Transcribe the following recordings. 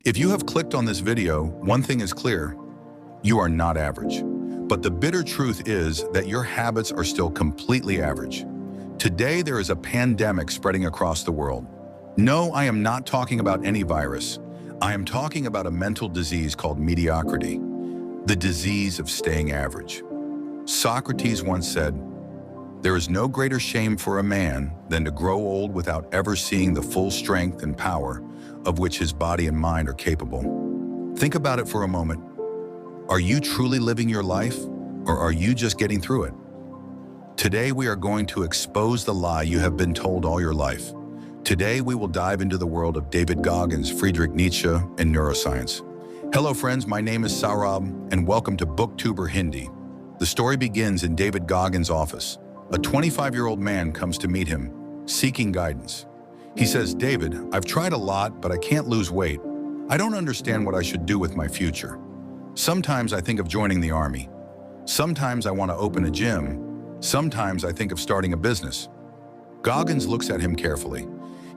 If you have clicked on this video, one thing is clear: you are not average. But the bitter truth is that your habits are still completely average. Today, there is a pandemic spreading across the world. No, I am not talking about any virus. I am talking about a mental disease called mediocrity, the disease of staying average. Socrates once said, "There is no greater shame for a man than to grow old without ever seeing the full strength and power of which his body and mind are capable." Think about it for a moment. Are you truly living your life, or are you just getting through it? Today, we are going to expose the lie you have been told all your life. Today, we will dive into the world of David Goggins, Friedrich Nietzsche, and neuroscience. Hello friends, my name is Saurabh, and welcome to Booktuber Hindi. The story begins in David Goggins' office. A 25-year-old man comes to meet him, seeking guidance. He says, "David, I've tried a lot, but I can't lose weight. I don't understand what I should do with my future. Sometimes I think of joining the army. Sometimes I want to open a gym. Sometimes I think of starting a business." Goggins looks at him carefully.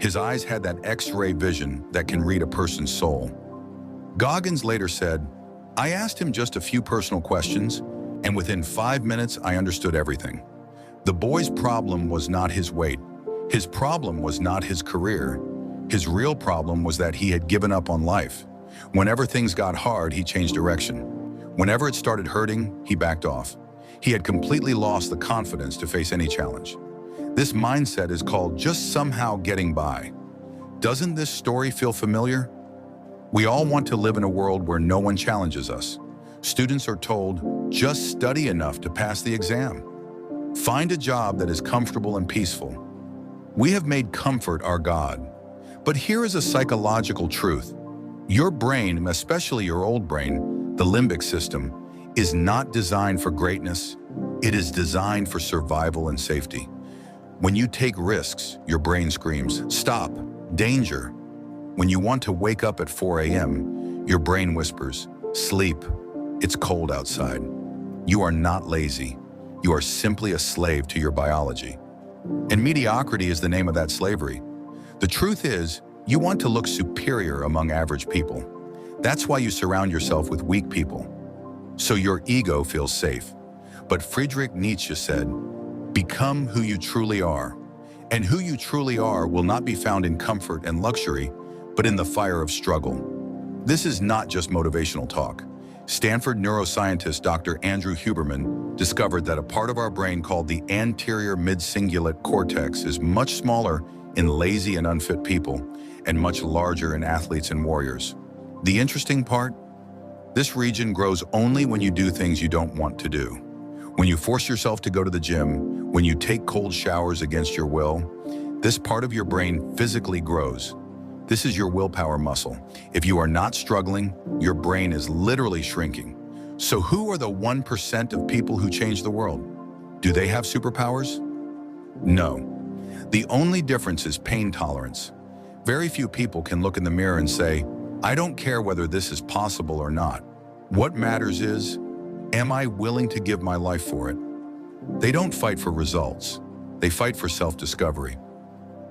His eyes had that X-ray vision that can read a person's soul. Goggins later said, "I asked him just a few personal questions, and within 5 minutes I understood everything. The boy's problem was not his weight. His problem was not his career. His real problem was that he had given up on life. Whenever things got hard, he changed direction. Whenever it started hurting, he backed off. He had completely lost the confidence to face any challenge. This mindset is called just somehow getting by." Doesn't this story feel familiar? We all want to live in a world where no one challenges us. Students are told, just study enough to pass the exam. Find a job that is comfortable and peaceful. We have made comfort our God. But here is a psychological truth. Your brain, especially your old brain, the limbic system, is not designed for greatness. It is designed for survival and safety. When you take risks, your brain screams, "Stop, danger." When you want to wake up at 4 a.m., your brain whispers, "Sleep, it's cold outside." You are not lazy. You are simply a slave to your biology. And mediocrity is the name of that slavery. The truth is, you want to look superior among average people. That's why you surround yourself with weak people, so your ego feels safe. But Friedrich Nietzsche said, "Become who you truly are." And who you truly are will not be found in comfort and luxury, but in the fire of struggle. This is not just motivational talk. Stanford neuroscientist Dr. Andrew Huberman discovered that a part of our brain called the anterior mid-cingulate cortex is much smaller in lazy and unfit people, and much larger in athletes and warriors. The interesting part? This region grows only when you do things you don't want to do. When you force yourself to go to the gym, when you take cold showers against your will, this part of your brain physically grows. This is your willpower muscle. If you are not struggling, your brain is literally shrinking. So who are the 1% of people who change the world? Do they have superpowers? No. The only difference is pain tolerance. Very few people can look in the mirror and say, "I don't care whether this is possible or not. What matters is, am I willing to give my life for it?" They don't fight for results. They fight for self-discovery.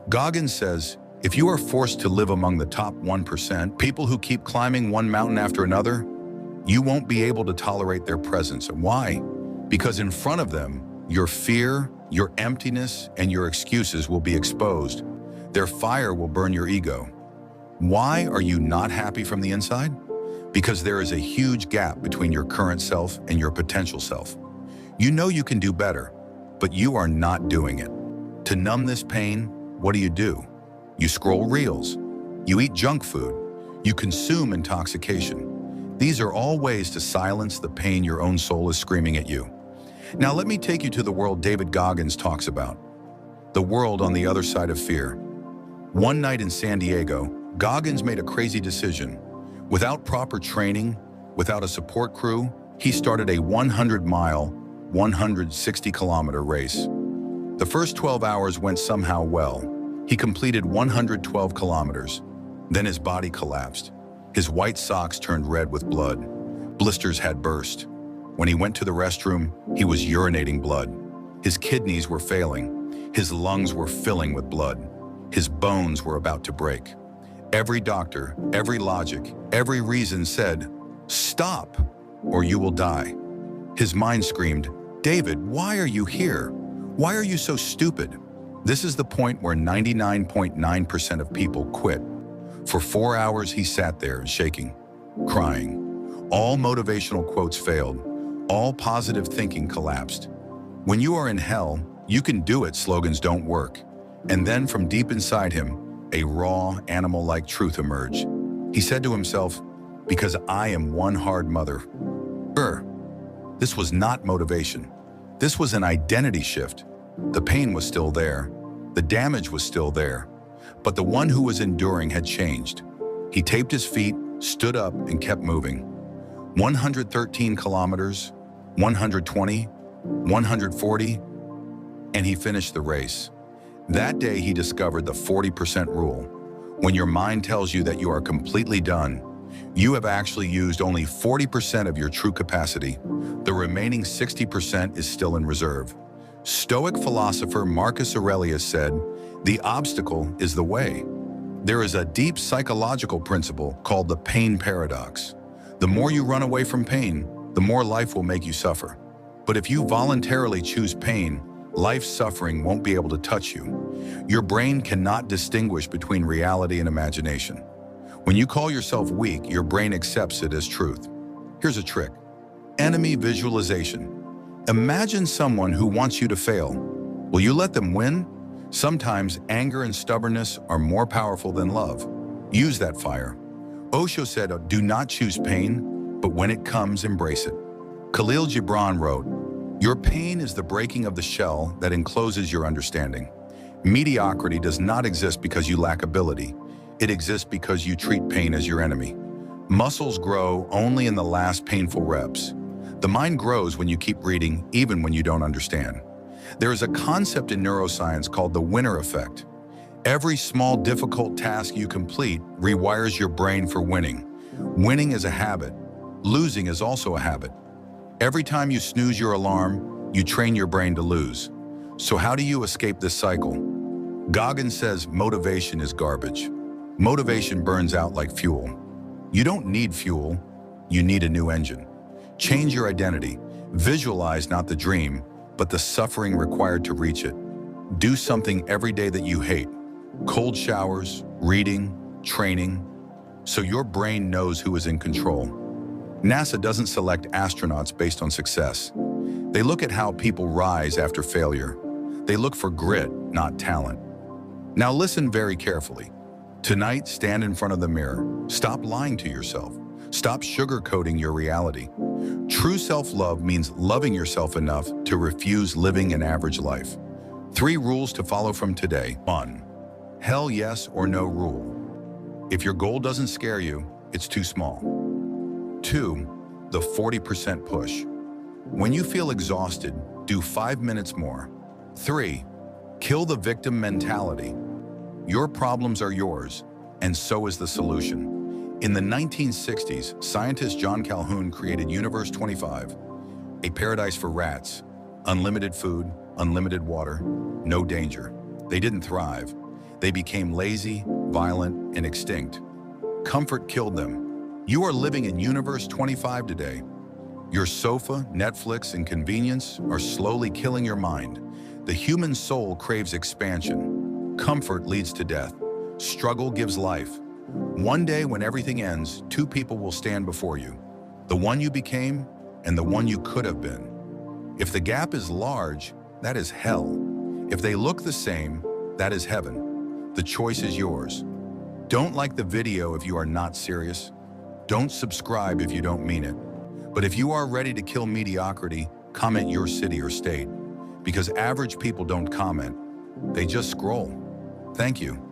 Goggins says, if you are forced to live among the top 1%, people who keep climbing one mountain after another, you won't be able to tolerate their presence. Why? Because in front of them, your fear, your emptiness, and your excuses will be exposed. Their fire will burn your ego. Why are you not happy from the inside? Because there is a huge gap between your current self and your potential self. You know you can do better, but you are not doing it. To numb this pain, what do? You scroll reels. You eat junk food. You consume intoxication. These are all ways to silence the pain your own soul is screaming at you. Now let me take you to the world David Goggins talks about. The world on the other side of fear. One night in San Diego, Goggins made a crazy decision. Without proper training, without a support crew, he started a 100-mile, 160-kilometer race. The first 12 hours went somehow well. He completed 112 kilometers. Then his body collapsed. His white socks turned red with blood. Blisters had burst. When he went to the restroom, he was urinating blood. His kidneys were failing. His lungs were filling with blood. His bones were about to break. Every doctor, every logic, every reason said, "Stop, or you will die." His mind screamed, "David, why are you here? Why are you so stupid?" This is the point where 99.9% of people quit. For 4 hours he sat there, shaking, crying. All motivational quotes failed. All positive thinking collapsed. When you are in hell, you can do it slogans don't work. And then from deep inside him, a raw, animal-like truth emerged. He said to himself, "Because I am one hard mother." This was not motivation. This was an identity shift. The pain was still there. The damage was still there. But the one who was enduring had changed. He taped his feet, stood up, and kept moving. 113 kilometers, 120, 140, and he finished the race. That day he discovered the 40% rule. When your mind tells you that you are completely done, you have actually used only 40% of your true capacity. The remaining 60% is still in reserve. Stoic philosopher Marcus Aurelius said, "The obstacle is the way." There is a deep psychological principle called the pain paradox. The more you run away from pain, the more life will make you suffer. But if you voluntarily choose pain, life's suffering won't be able to touch you. Your brain cannot distinguish between reality and imagination. When you call yourself weak, your brain accepts it as truth. Here's a trick. Enemy visualization. Imagine someone who wants you to fail. Will you let them win? Sometimes anger and stubbornness are more powerful than love. Use that fire. Osho said, "Do not choose pain, but when it comes, embrace it." Khalil Gibran wrote, "Your pain is the breaking of the shell that encloses your understanding." Mediocrity does not exist because you lack ability. It exists because you treat pain as your enemy. Muscles grow only in the last painful reps. The mind grows when you keep reading, even when you don't understand. There is a concept in neuroscience called the winner effect. Every small, difficult task you complete rewires your brain for winning. Winning is a habit. Losing is also a habit. Every time you snooze your alarm, you train your brain to lose. So how do you escape this cycle? Goggins says motivation is garbage. Motivation burns out like fuel. You don't need fuel, you need a new engine. Change your identity. Visualize not the dream, but the suffering required to reach it. Do something every day that you hate. Cold showers, reading, training, so your brain knows who is in control. NASA doesn't select astronauts based on success. They look at how people rise after failure. They look for grit, not talent. Now listen very carefully. Tonight, stand in front of the mirror. Stop lying to yourself. Stop sugarcoating your reality. True self-love means loving yourself enough to refuse living an average life. 3 rules to follow from today. 1. Hell yes or no rule. If your goal doesn't scare you, it's too small. 2. The 40% push. When you feel exhausted, do 5 minutes more. 3. Kill the victim mentality. Your problems are yours, and so is the solution. In the 1960s, scientist John Calhoun created Universe 25, a paradise for rats. Unlimited food, unlimited water, no danger. They didn't thrive. They became lazy, violent, and extinct. Comfort killed them. You are living in Universe 25 today. Your sofa, Netflix, and convenience are slowly killing your mind. The human soul craves expansion. Comfort leads to death. Struggle gives life. One day when everything ends, 2 people will stand before you. The one you became and the one you could have been. If the gap is large, that is hell. If they look the same, that is heaven. The choice is yours. Don't like the video if you are not serious. Don't subscribe if you don't mean it. But if you are ready to kill mediocrity, comment your city or state. Because average people don't comment. They just scroll. Thank you.